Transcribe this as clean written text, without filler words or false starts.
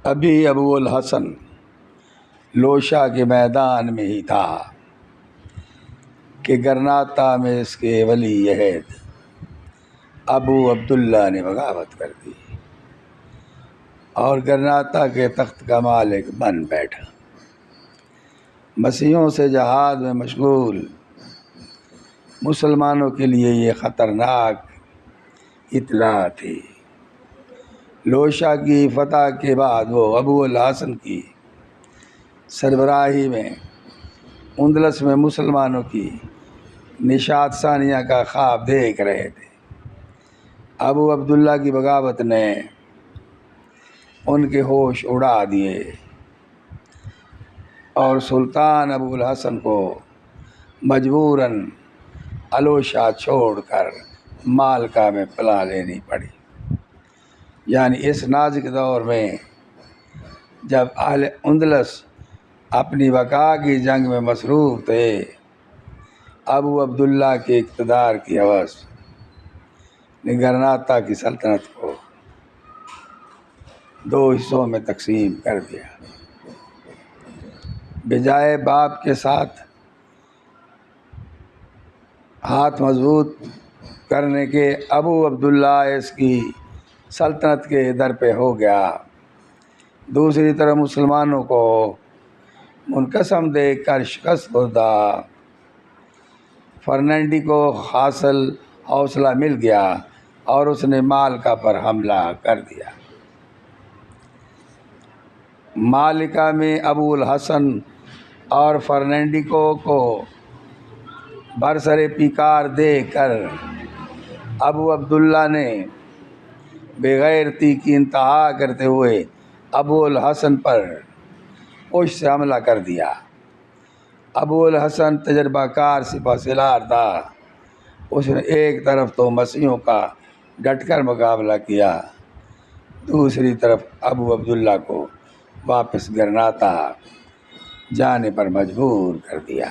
ابھی ابو الحسن لوشا کے میدان میں ہی تھا کہ گرناطہ میں اس کے ولی عہد ابو عبداللہ نے بغاوت کر دی اور گرناطہ کے تخت کا مالک بن بیٹھا۔ مسیحیوں سے جہاد میں مشغول مسلمانوں کے لیے یہ خطرناک اطلاع تھی۔ لوشا کی فتح کے بعد وہ ابو الحسن کی سربراہی میں اندلس میں مسلمانوں کی نشاط ثانیہ کا خواب دیکھ رہے تھے۔ ابو عبداللہ کی بغاوت نے ان کے ہوش اڑا دیے اور سلطان ابو الحسن کو مجبوراً الوشا چھوڑ کر مالکا میں پناہ لینی پڑی۔ یعنی اس نازک دور میں جب اہل اندلس اپنی بقا کی جنگ میں مصروف تھے، ابو عبداللہ کے اقتدار کی ہوس نے گرناطہ کی سلطنت کو دو حصوں میں تقسیم کر دیا۔ بجائے باپ کے ساتھ ہاتھ مضبوط کرنے کے، ابو عبداللہ اس کی سلطنت کے در پہ ہو گیا۔ دوسری طرف مسلمانوں کو منقسم دیکھ کر شکست خوردہ فرنینڈی کو حوصلہ مل گیا اور اس نے مالکا پر حملہ کر دیا۔ مالکا میں ابو الحسن اور فرنینڈیکو کو برسر پیکار دیکھ کر ابو عبداللہ نے بےغیرتی کی انتہا کرتے ہوئے ابو الحسن پر پشت سے حملہ کر دیا۔ ابو الحسن تجربہ کار سپہ سالار تھا۔ اس نے ایک طرف تو مسیحیوں کا ڈٹ کر مقابلہ کیا، دوسری طرف ابو عبداللہ کو واپس گرناطہ جانے پر مجبور کر دیا۔